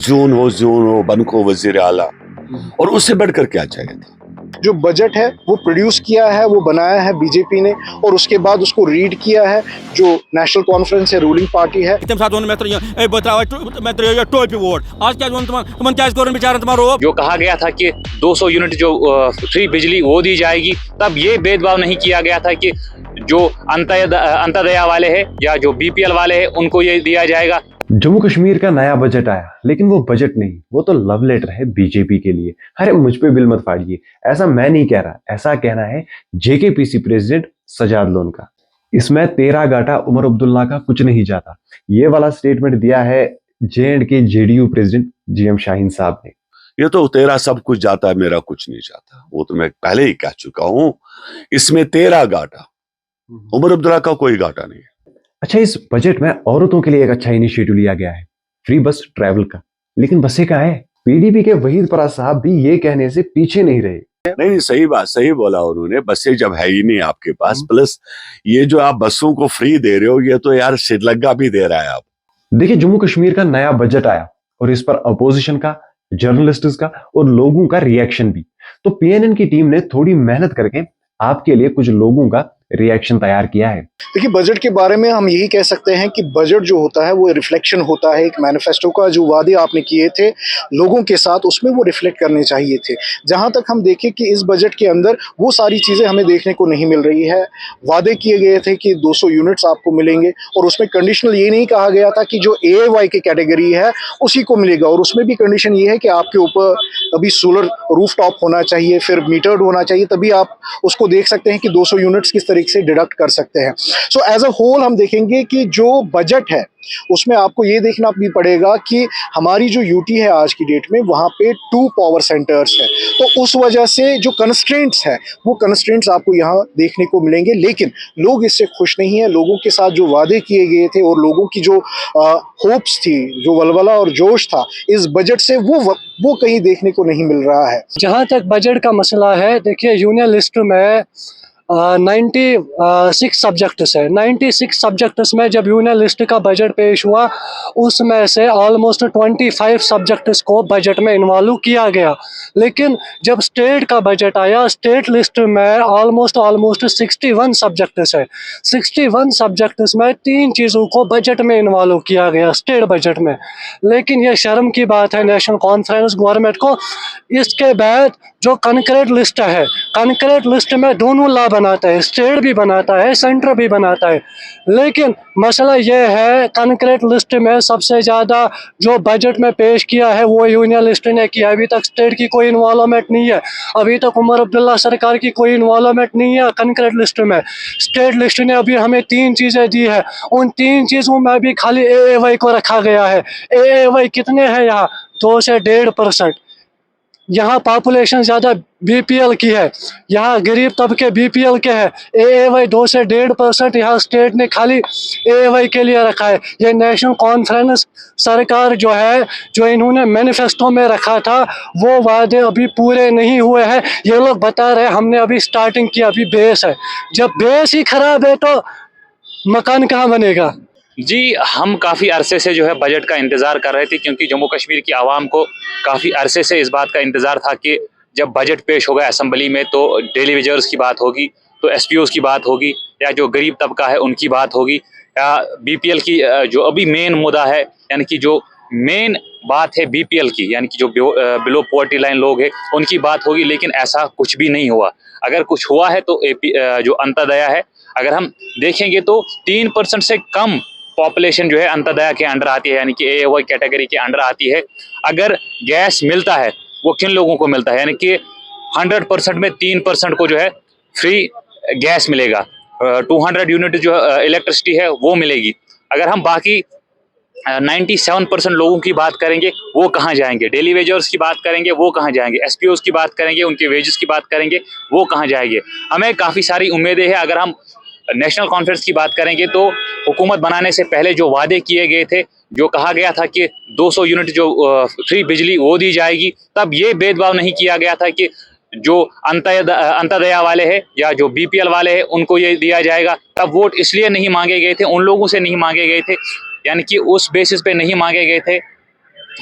Zone हो बनको वजीर आला, और उससे बढ़कर क्या चाहिए था। जो बजट है वो प्रोड्यूस किया है, वो बनाया है बीजेपी ने, और उसके बाद उसको रीड किया है जो नेशनल कॉन्फ्रेंस है, रूलिंग पार्टी है। जो कहा गया था कि 200 यूनिट जो फ्री बिजली वो दी जाएगी, तब ये भेदभाव नहीं किया गया था कि जो अंत्योदय वाले हैं या जो बीपीएल वाले हैं उनको ये दिया जाएगा। जम्मू कश्मीर का नया बजट आया, लेकिन वो बजट नहीं, वो तो लव लेटर है बीजेपी के लिए। अरे मुझ पे बिल मत फाड़िए, ऐसा मैं नहीं कह रहा, ऐसा कहना है जेकेपीसी प्रेसिडेंट सजाद लोन का। इसमें तेरा घाटा उमर अब्दुल्ला का कुछ नहीं जाता, ये वाला स्टेटमेंट दिया है J&K JDU president GM Shaheen साहब ने। ये तो तेरा सब कुछ जाता है, मेरा कुछ नहीं जाता, वो तो मैं पहले ही कह चुका हूं। इसमें तेरा घाटा, उमर अब्दुल्ला का कोई घाटा नहीं है। अच्छा, इस बजट में औरतों के लिए एक अच्छा इनिशिएटिव लिया गया है, फ्री बस ट्रैवल का, लेकिन बसें कहाँ है? पीडीपी के वहीद परास साहब भी ये कहने से पीछे नहीं रहे। नहीं, सही बात, सही बोला उन्होंने। बसें जब है ही नहीं आपके पास, प्लस ये जो आप बसों को फ्री दे रहे हो, ये तो यार श्रीलंका भी दे रहा है आप। देखिए, जम्मू कश्मीर का नया बजट आया और इस पर अपोजिशन का, जर्नलिस्ट्स का और लोगों का रिएक्शन भी। तो पीएनएन की टीम ने थोड़ी मेहनत करके आपके लिए कुछ लोगों का रिएक्शन तैयार किया है। देखिए, बजट के बारे में हम यही कह सकते हैं कि बजट जो होता है वो रिफ्लेक्शन होता है एक मैनिफेस्टो का। जो वादे आपने किए थे लोगों के साथ, उसमें वो रिफ्लेक्ट करने चाहिए थे। जहां तक हम देखें कि इस बजट के अंदर वो सारी चीज़ें हमें देखने को नहीं मिल रही है। वादे किए गए थे कि 200 यूनिट्स आपको मिलेंगे, और उसमें कंडीशनल ये नहीं कहा गया था कि जो AAY की कैटेगरी है उसी को मिलेगा, और उसमें भी कंडीशन ये है कि आपके ऊपर अभी सोलर रूफटॉप होना चाहिए, फिर मीटर्ड होना चाहिए, तभी आप उसको देख सकते हैं कि 200 यूनिट्स किस तरीके से डिडक्ट कर सकते हैं। सो एज अ होल हम देखेंगे कि जो बजट है उसमें आपको ये देखना भी पड़ेगा कि हमारी जो यूटी है आज की डेट में, वहाँ पे 2 पावर सेंटर्स है, तो उस वजह से जो कंस्ट्रेंट्स है वो कंस्ट्रेंट्स आपको यहाँ देखने को मिलेंगे। लेकिन लोग इससे खुश नहीं है। लोगों के साथ जो वादे किए गए थे और लोगों की जो होप्स थी, जो वलवला और जोश था इस बजट से, वो कहीं देखने को नहीं मिल रहा है। जहाँ तक बजट का मसला है, देखिए यूनियन लिस्ट में 96 सब्जेक्ट्स है। 96 सब्जेक्ट्स में जब यूनियन लिस्ट का बजट पेश हुआ, उसमें से ऑलमोस्ट 25 सब्जेक्ट्स को बजट में इन्वॉल्व किया गया। लेकिन जब स्टेट का बजट आया, स्टेट लिस्ट में ऑलमोस्ट 61 सब्जेक्ट्स है। 61 सब्जेक्ट्स में 3 चीज़ों को बजट में इन्वॉल्व किया गया स्टेट बजट में। लेकिन यह शर्म की बात है नेशनल कॉन्फ्रेंस गवर्नमेंट को। इसके बाद जो कंक्रीट लिस्ट है, कंक्रीट लिस्ट में दोनों ला बनाता है, स्टेट भी बनाता है, सेंटर भी बनाता है। लेकिन मसला यह है, कंक्रीट लिस्ट में सबसे ज़्यादा जो बजट में पेश किया है वो यूनियन लिस्ट ने किया। अभी तक स्टेट की कोई इन्वॉल्वमेंट नहीं है, अभी तक उमर अब्दुल्ला सरकार की कोई इन्वॉल्वमेंट नहीं है कंक्रीट लिस्ट में। स्टेट लिस्ट ने अभी हमें 3 चीज़ें दी है, उन 3 चीज़ों में भी खाली AAY को रखा गया है। AAY कितने हैं यहाँ? 2 से 1.5%। यहाँ पॉपुलेशन ज़्यादा BPL की है, यहाँ गरीब तबके BPL के हैं। AAY 2 से 1.5% यहाँ स्टेट ने खाली AAY के लिए रखा है। ये नेशनल कॉन्फ्रेंस सरकार जो है, जो इन्होंने मैनिफेस्टो में रखा था, वो वादे अभी पूरे नहीं हुए हैं। ये लोग बता रहे हैं हमने अभी स्टार्टिंग की, अभी बेस है। जब बेस ही खराब है तो मकान कहाँ बनेगा? जी, हम काफ़ी अरसे से जो है बजट का इंतज़ार कर रहे थे, क्योंकि जम्मू कश्मीर की आवाम को काफ़ी अरसे से इस बात का इंतज़ार था कि जब बजट पेश होगा असेंबली में तो डेली वेजर्स की बात होगी, तो SPOs की बात होगी, या जो गरीब तबका है उनकी बात होगी, या BPL की जो अभी मेन मुद्दा है, यानी कि जो मेन बात है BPL की, यानी कि जो बिलो पॉवर्टी लाइन लोग हैं उनकी बात होगी। लेकिन ऐसा कुछ भी नहीं हुआ। अगर कुछ हुआ है तो जो अंत्योदय है, अगर हम देखेंगे तो 3% से कम पॉपुलेशन जो है अंत्योदय के अंडर आती है, यानी कि AAY कैटेगरी के अंडर आती है। अगर गैस मिलता है वो किन लोगों को मिलता है, यानी कि 100% में 3% को जो है फ्री गैस मिलेगा, 200 यूनिट जो इलेक्ट्रिसिटी है वो मिलेगी। अगर हम बाकी 97% लोगों की बात करेंगे वो कहाँ जाएंगे? डेली वेजर्स की बात करेंगे वो कहाँ जाएंगे? SPOs की बात करेंगे, उनके वेजेस की बात करेंगे वो कहाँ जाएंगे? हमें काफ़ी सारी उम्मीदें हैं। अगर हम नेशनल कॉन्फ्रेंस की बात करेंगे तो हुकूमत बनाने से पहले जो वादे किए गए थे, जो कहा गया था कि 200 यूनिट जो फ्री बिजली वो दी जाएगी, तब ये भेदभाव नहीं किया गया था कि जो अंत्योदय वाले हैं या जो BPL वाले हैं उनको ये दिया जाएगा। तब वोट इसलिए नहीं मांगे गए थे, उन लोगों से नहीं मांगे गए थे, यानी कि उस बेसिस पे नहीं मांगे गए थे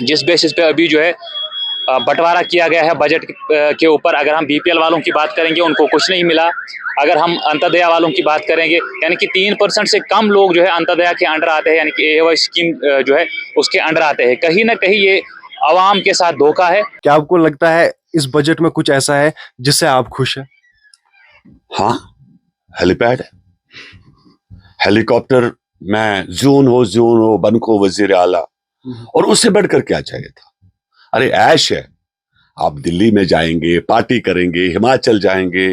जिस बेसिस पे अभी जो है बंटवारा किया गया है बजट के ऊपर, अगर हम बीपीएल वालों की बात करेंगे उनको कुछ नहीं मिला, अगर हम अंत्योदय वालों की बात करेंगे यानी कि 3% से कम लोग जो है अंत्योदय के अंडर आते हैं, यानी कि एवाई स्कीम जो है उसके अंडर आते हैं। कहीं ना कहीं ये आवाम के साथ धोखा है। क्या आपको लगता है इस बजट में कुछ ऐसा है जिससे आप खुश हैं? हाँ, हेलीपैड है, हेलीकॉप्टर में जून हो बनको वजीर आला, और उससे बढ़कर क्या चाहिए था? अरे ऐश है, आप दिल्ली में जाएंगे, पार्टी करेंगे, हिमाचल जाएंगे,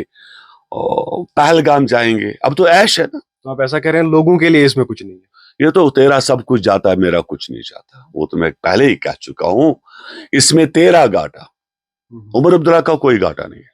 और पहलगाम जाएंगे, अब तो ऐश है ना। तो आप ऐसा कह रहे हैं लोगों के लिए इसमें कुछ नहीं है? ये तो तेरा सब कुछ जाता है, मेरा कुछ नहीं जाता, वो तो मैं पहले ही कह चुका हूं। इसमें तेरा घाटा, उमर अब्दुल्ला का कोई घाटा नहीं है।